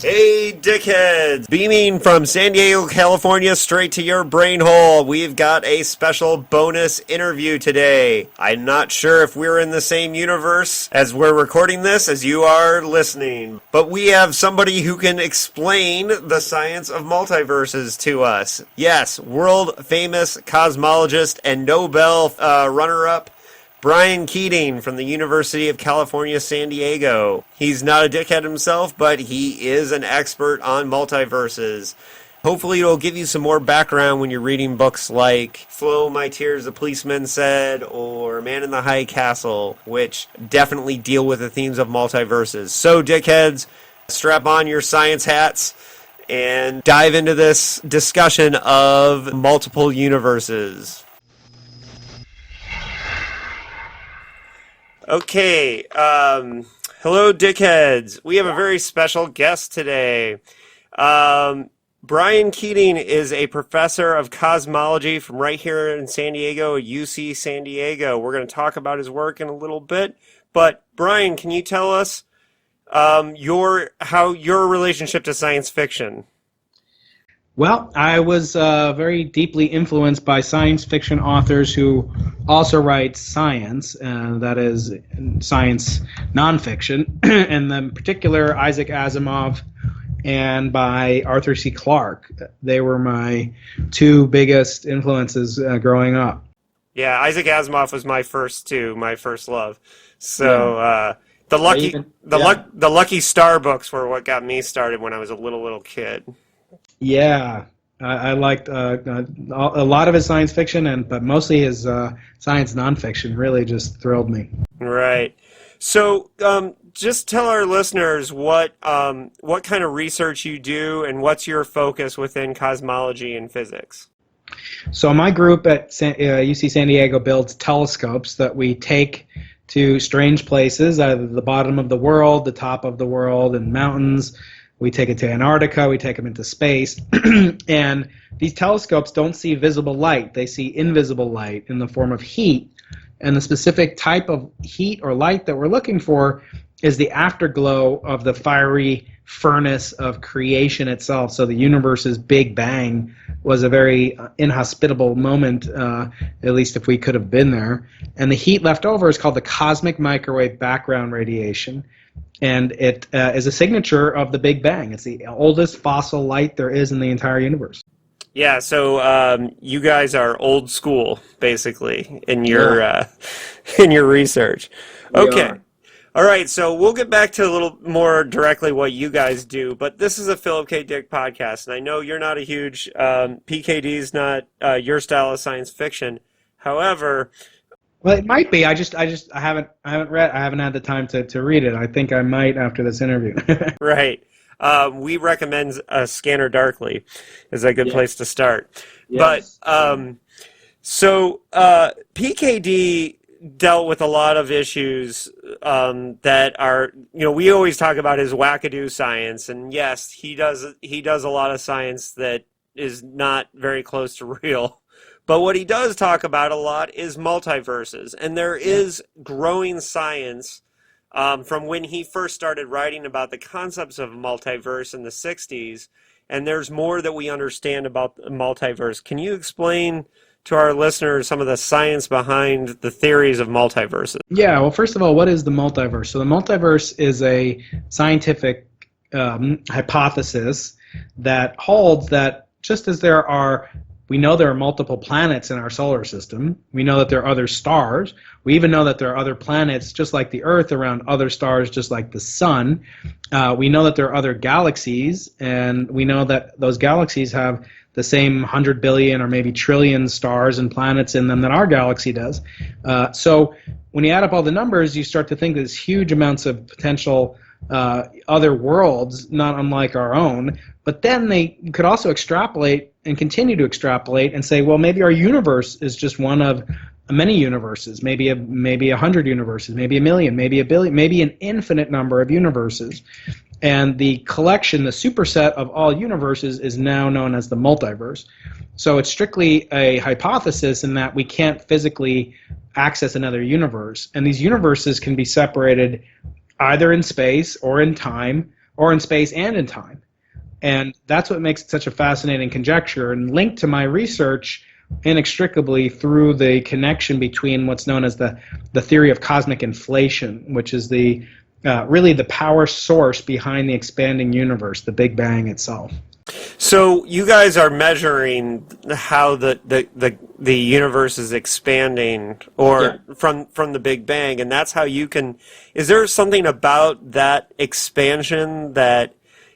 Hey, Dickheads! Beaming from San Diego, California, straight to your brain hole, we've got a special bonus interview today. I'm not sure if we're in the same universe as we're recording this as you are listening, but we have somebody who can explain the science of multiverses to us. Yes, world-famous cosmologist and Nobel runner-up Brian Keating from the University of California, San Diego. He's not a dickhead himself, but he is an expert on multiverses. Hopefully it'll give you some more background when you're reading books like Flow My Tears, The Policeman Said, or Man in the High Castle, which definitely deal with the themes of multiverses. So, dickheads, strap on your science hats and dive into this discussion of multiple universes. Okay, hello, dickheads. We have a very special guest today. Brian Keating is a professor of cosmology from right here in San Diego, UC San Diego. We're going to talk about his work in a little bit. But, Brian, can you tell us your relationship to science fiction? Well, I was very deeply influenced by science fiction authors who also write science, that is, science nonfiction, and in particular Isaac Asimov and by Arthur C. Clarke. They were my two biggest influences growing up. Yeah, Isaac Asimov was my first love. So the Lucky Star books were what got me started when I was a little kid. Yeah, I liked a lot of his science fiction, but mostly his science nonfiction really just thrilled me. Right. So just tell our listeners what kind of research you do and what's your focus within cosmology and physics. So my group at UC San Diego builds telescopes that we take to strange places, either the bottom of the world, the top of the world, and mountains. We take it to Antarctica, we take them into space, and these telescopes don't see visible light. They see invisible light in the form of heat, and the specific type of heat or light that we're looking for is the afterglow of the fiery furnace of creation itself. So the universe's Big Bang was a very inhospitable moment, at least if we could have been there. And the heat left over is called the cosmic microwave background radiation. And it is a signature of the Big Bang. It's the oldest fossil light there is in the entire universe. Yeah, so you guys are old school, basically, in your research. Okay. All right, so we'll get back to a little more directly what you guys do, but this is a Philip K. Dick podcast, and I know you're not a huge PKD's not your style of science fiction. However, well, it might be. I haven't read. I haven't had the time to read it. I think I might after this interview. Right. We recommend Scanner Darkly is a good place to start. Yes. But so PKD dealt with a lot of issues that are, we always talk about his wackadoo science, and yes, he does a lot of science that is not very close to real. But what he does talk about a lot is multiverses, and there is growing science from when he first started writing about the concepts of multiverse in the 60s, and there's more that we understand about the multiverse. Can you explain to our listeners some of the science behind the theories of multiverses? Yeah, well, first of all, what is the multiverse? So the multiverse is a scientific hypothesis that holds that just as we know there are multiple planets in our solar system. We know that there are other stars. We even know that there are other planets just like the Earth around other stars just like the Sun. We know that there are other galaxies, and we know that those galaxies have the same 100 billion or maybe trillion stars and planets in them that our galaxy does. So when you add up all the numbers, you start to think there's huge amounts of potential other worlds, not unlike our own. But then they could also extrapolate and continue to extrapolate and say, well, maybe our universe is just one of many universes, maybe 100 universes, maybe a million, maybe a billion, maybe an infinite number of universes. And the collection, the superset of all universes, is now known as the multiverse. So it's strictly a hypothesis in that we can't physically access another universe. And these universes can be separated either in space or in time or in space and in time. And that's what makes it such a fascinating conjecture, and linked to my research inextricably through the connection between what's known as the theory of cosmic inflation, which is the really the power source behind the expanding universe, the Big Bang itself. So you guys are measuring how the universe is expanding, or from the Big Bang, and that's how you can. Is there something about that expansion that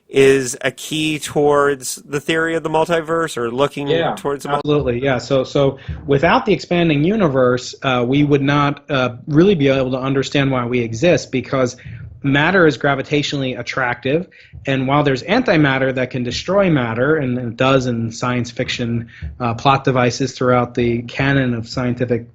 is a key towards the theory of the multiverse, or looking towards the Absolutely, yeah. So without the expanding universe, we would not really be able to understand why we exist, because matter is gravitationally attractive, and while there's antimatter that can destroy matter, and it does in science fiction plot devices throughout the canon of scientific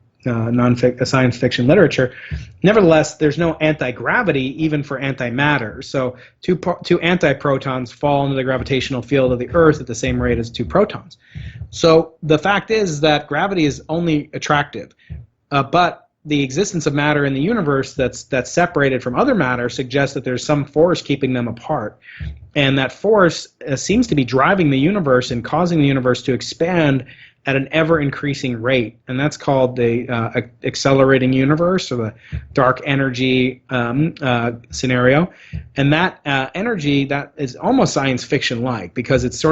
science fiction literature, nevertheless, there's no anti-gravity even for antimatter. So two antiprotons fall into the gravitational field of the Earth at the same rate as two protons. So the fact is that gravity is only attractive, but the existence of matter in the universe that's separated from other matter suggests that there's some force keeping them apart. And that force seems to be driving the universe and causing the universe to expand at an ever-increasing rate. And that's called the accelerating universe, or the dark energy scenario. And that energy, that is almost science fiction-like, because it's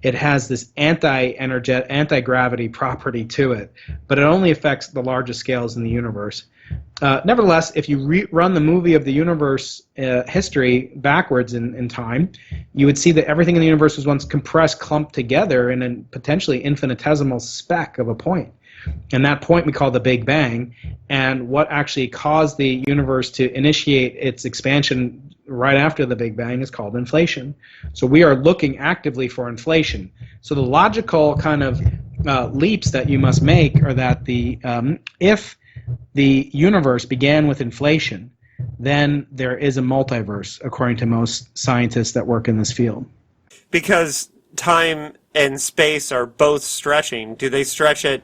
it has this anti-gravity property to it, but it only affects the largest scales in the universe. Nevertheless, if you run the movie of the universe history backwards in time, you would see that everything in the universe was once compressed, clumped together in a potentially infinitesimal speck of a point. And that point we call the Big Bang. And what actually caused the universe to initiate its expansion right after the Big Bang is called inflation. So we are looking actively for inflation. So the logical kind of leaps that you must make are that if the universe began with inflation, then there is a multiverse, according to most scientists that work in this field. Because time and space are both stretching. Do they stretch at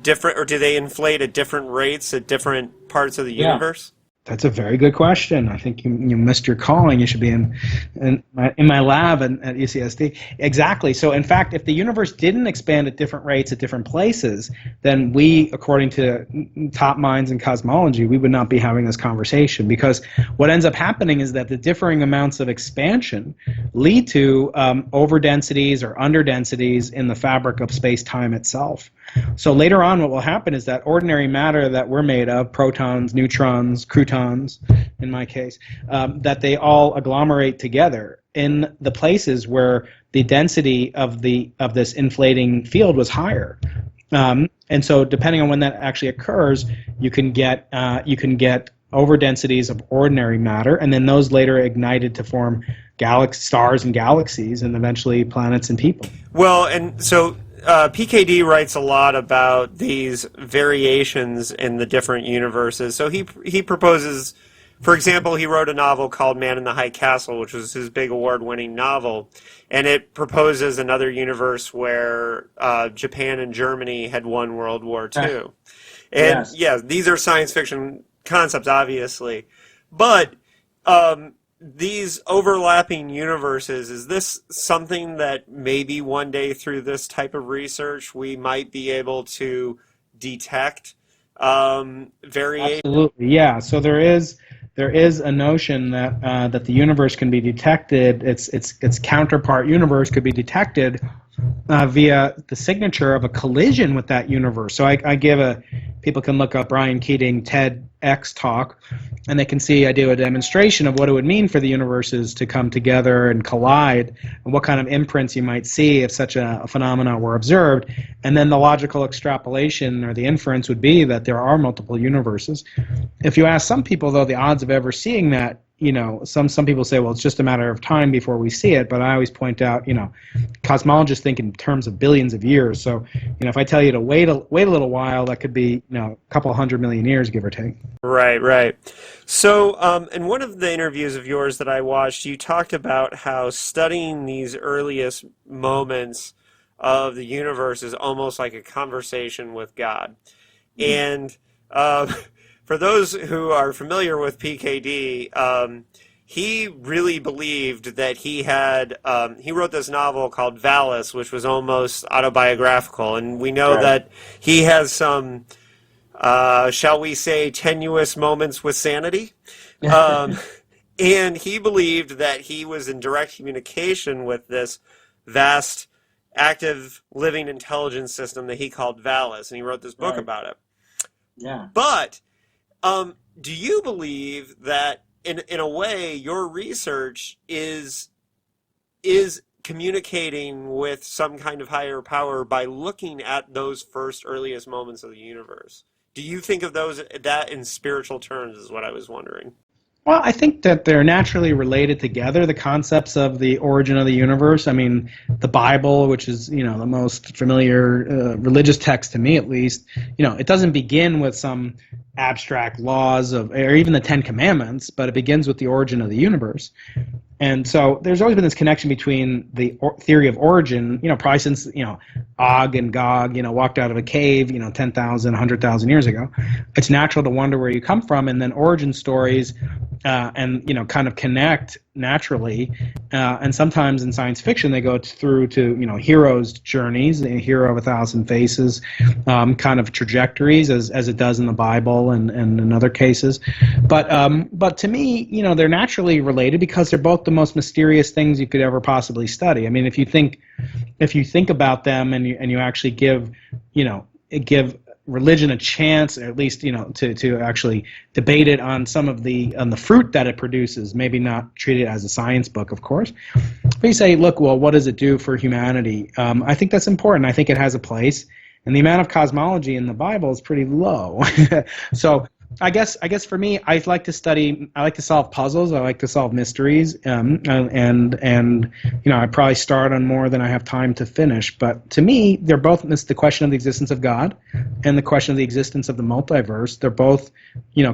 different, or do they inflate at different rates at different parts of the universe? That's a very good question. I think you missed your calling. You should be in my lab at UCSD. Exactly. So, in fact, if the universe didn't expand at different rates at different places, then we, according to top minds in cosmology, we would not be having this conversation. Because what ends up happening is that the differing amounts of expansion lead to overdensities or underdensities in the fabric of space-time itself. So later on, what will happen is that ordinary matter that we're made of, protons, neutrons, croutons, in my case, that they all agglomerate together in the places where the density of this inflating field was higher. And so, depending on when that actually occurs, you can get overdensities of ordinary matter, and then those later ignited to form stars and galaxies, and eventually planets and people. Well, and so PKD writes a lot about these variations in the different universes. So he proposes, for example, he wrote a novel called Man in the High Castle, which was his big award-winning novel, and it proposes another universe where Japan and Germany had won World War II. And these are science fiction concepts, obviously, but these overlapping universes, is this something that maybe one day through this type of research we might be able to detect variation? Absolutely, yeah. So there is a notion that the universe can be detected. Its counterpart universe could be detected via the signature of a collision with that universe. So people can look up Brian Keating TEDx talk, and they can see I do a demonstration of what it would mean for the universes to come together and collide, and what kind of imprints you might see if such a phenomena were observed. And then the logical extrapolation or the inference would be that there are multiple universes. If you ask some people, though, the odds of ever seeing that, some people say, well, it's just a matter of time before we see it. But I always point out, cosmologists think in terms of billions of years. So, if I tell you to wait a little while, that could be, a couple 100 million years, give or take. Right. So, in one of the interviews of yours that I watched, you talked about how studying these earliest moments of the universe is almost like a conversation with God. And for those who are familiar with PKD, he really believed that he had, he wrote this novel called Valis, which was almost autobiographical. And we know that he has some, shall we say, tenuous moments with sanity. Um, and he believed that he was in direct communication with this vast, active, living intelligence system that he called Valis. And he wrote this book about it. Yeah. But do you believe that in a way your research is communicating with some kind of higher power by looking at those first earliest moments of the universe? Do you think of that in spiritual terms is what I was wondering? Well, I think that they're naturally related together, the concepts of the origin of the universe. I mean, the Bible, which is, the most familiar religious text to me at least, it doesn't begin with some abstract laws or even the Ten Commandments, but it begins with the origin of the universe. And so there's always been this connection between the theory of origin, probably since, Og and Gog, walked out of a cave, 10,000, 100,000 years ago. It's natural to wonder where you come from, and then origin stories and, kind of connect naturally. And sometimes in science fiction, they go through to, heroes' journeys, a hero of 1,000 faces, kind of trajectories as it does in the Bible and in other cases. But to me, they're naturally related because they're both the most mysterious things you could ever possibly study. I mean, if you think about them and you actually give religion a chance, or at least to actually debate it on the fruit that it produces, maybe not treat it as a science book, of course, but you say, look, well, what does it do for humanity? I think that's important. I think it has a place, and the amount of cosmology in the Bible is pretty low. So I guess for me, I like to solve puzzles. I like to solve mysteries, and I probably start on more than I have time to finish. But to me, they're both the question of the existence of God and the question of the existence of the multiverse. They're both,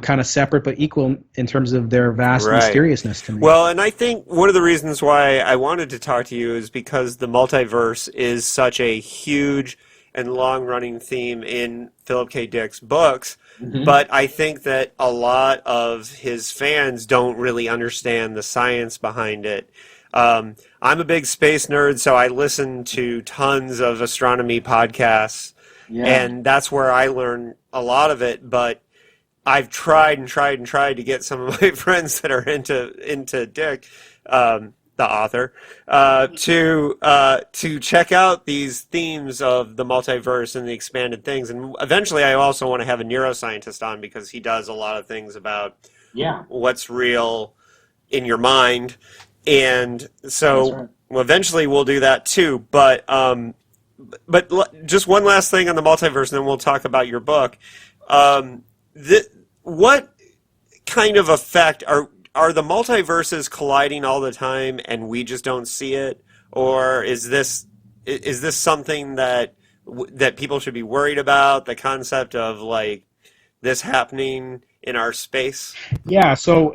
kind of separate but equal in terms of their vast mysteriousness to me. Well, and I think one of the reasons why I wanted to talk to you is because the multiverse is such a huge and long-running theme in Philip K. Dick's books. Mm-hmm. But I think that a lot of his fans don't really understand the science behind it. I'm a big space nerd, so I listen to tons of astronomy podcasts, and that's where I learn a lot of it. But I've tried to get some of my friends that are into Dick, the author, to check out these themes of the multiverse and the expanded things. And eventually I also want to have a neuroscientist on because he does a lot of things about what's real in your mind. And so well, eventually we'll do that too. But just one last thing on the multiverse, and then we'll talk about your book. What kind of effect are the multiverses colliding all the time and we just don't see it? Or is this something that people should be worried about, the concept of like this happening in our space? Yeah, so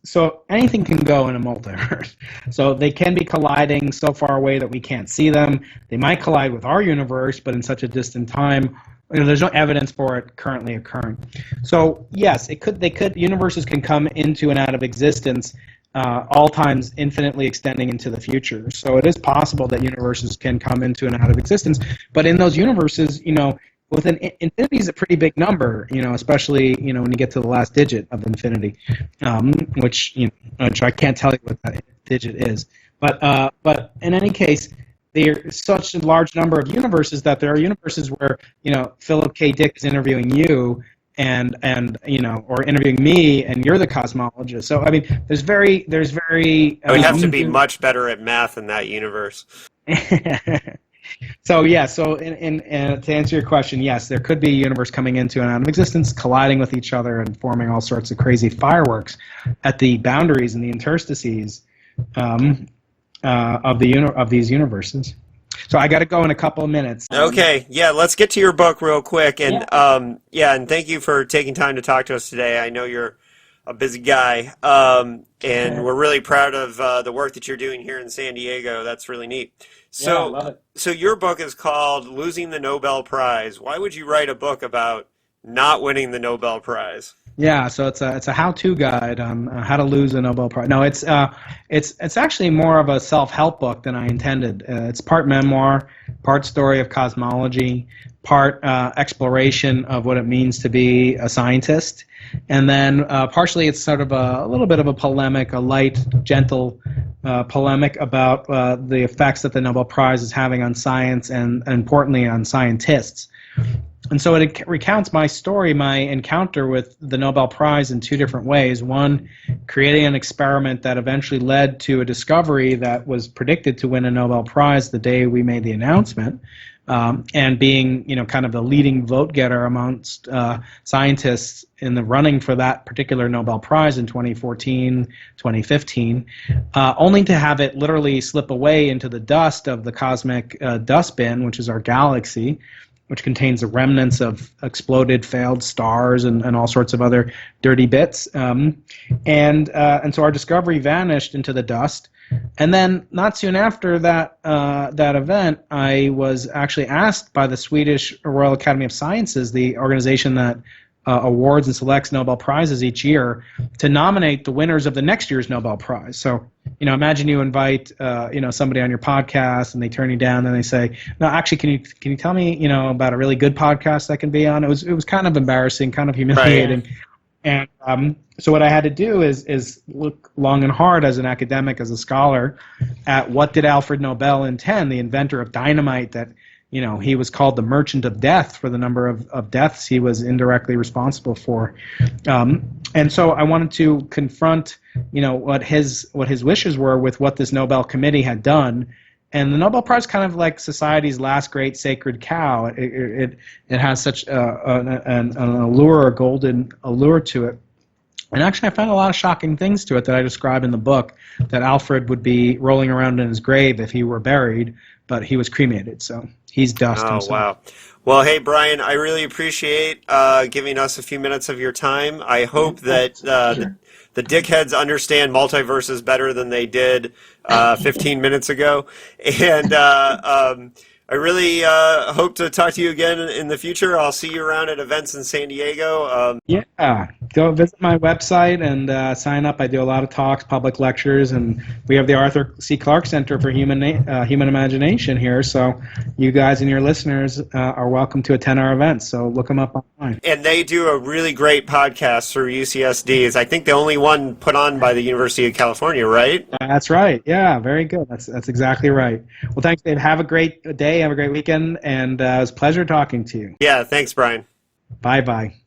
so anything can go in a multiverse. So they can be colliding so far away that we can't see them. They might collide with our universe, but in such a distant time. There's no evidence for it currently occurring. So yes, universes can come into and out of existence, all times infinitely extending into the future. So it is possible that universes can come into and out of existence. But in those universes, within infinity is a pretty big number, especially when you get to the last digit of infinity, which I can't tell you what that digit is. But in any case, there's such a large number of universes that there are universes where Philip K. Dick is interviewing you and or interviewing me, and you're the cosmologist. So I mean, there's very. I would have to be much better at math in that universe. So yeah, to answer your question, yes, there could be a universe coming into and out of existence, colliding with each other and forming all sorts of crazy fireworks at the boundaries and the interstices of these universes. So I got to go in a couple of minutes. Okay, yeah, let's get to your book real quick, and and thank you for taking time to talk to us today. I know you're a busy guy, and we're really proud of the work that you're doing here in San Diego. That's really neat. So, I love it. So your book is called "Losing the Nobel Prize." Why would you write a book about not winning the Nobel Prize. Yeah, so it's a how-to guide on how to lose a Nobel Prize. No, it's actually more of a self-help book than I intended. It's part memoir, part story of cosmology, part exploration of what it means to be a scientist, and then partially it's sort of a little bit of a polemic, a light, gentle polemic about the effects that the Nobel Prize is having on science and importantly on scientists. And so it recounts my story, my encounter with the Nobel Prize in two different ways. One, creating an experiment that eventually led to a discovery that was predicted to win a Nobel Prize the day we made the announcement, and being, kind of the leading vote getter amongst scientists in the running for that particular Nobel Prize in 2014, 2015, only to have it literally slip away into the dust of the cosmic dustbin, which is our galaxy, which contains the remnants of exploded, failed stars and all sorts of other dirty bits. And so our discovery vanished into the dust. And then not soon after that event, I was actually asked by the Swedish Royal Academy of Sciences, the organization that awards and selects Nobel Prizes each year, to nominate the winners of the next year's Nobel Prize. So, imagine you invite, somebody on your podcast and they turn you down and they say, no, actually, can you tell me, about a really good podcast I can be on? It was kind of embarrassing, kind of humiliating. Right. And so what I had to do is look long and hard as an academic, as a scholar, at what did Alfred Nobel intend, the inventor of dynamite that, he was called the merchant of death for the number of deaths he was indirectly responsible for. And so I wanted to confront, what his wishes were with what this Nobel Committee had done. And the Nobel Prize, kind of like society's last great sacred cow, it has such an allure, a golden allure to it. And actually, I found a lot of shocking things to it that I describe in the book, that Alfred would be rolling around in his grave if he were buried, but he was cremated, so he's dust himself. Oh, wow. Well, hey, Brian, I really appreciate giving us a few minutes of your time. I hope that the Dickheads understand multiverses better than they did 15 minutes ago. And I really hope to talk to you again in the future. I'll see you around at events in San Diego. Yeah, go visit my website and sign up. I do a lot of talks, public lectures, and we have the Arthur C. Clarke Center for Human Imagination here. So you guys and your listeners are welcome to attend our events. So look them up online. And they do a really great podcast through UCSD. Is I think the only one put on by the University of California, right? That's right. Yeah, very good. That's exactly right. Well, thanks, Dave. Have a great day. Have a great weekend. And it was a pleasure talking to you. Yeah, thanks, Brian. Bye-bye.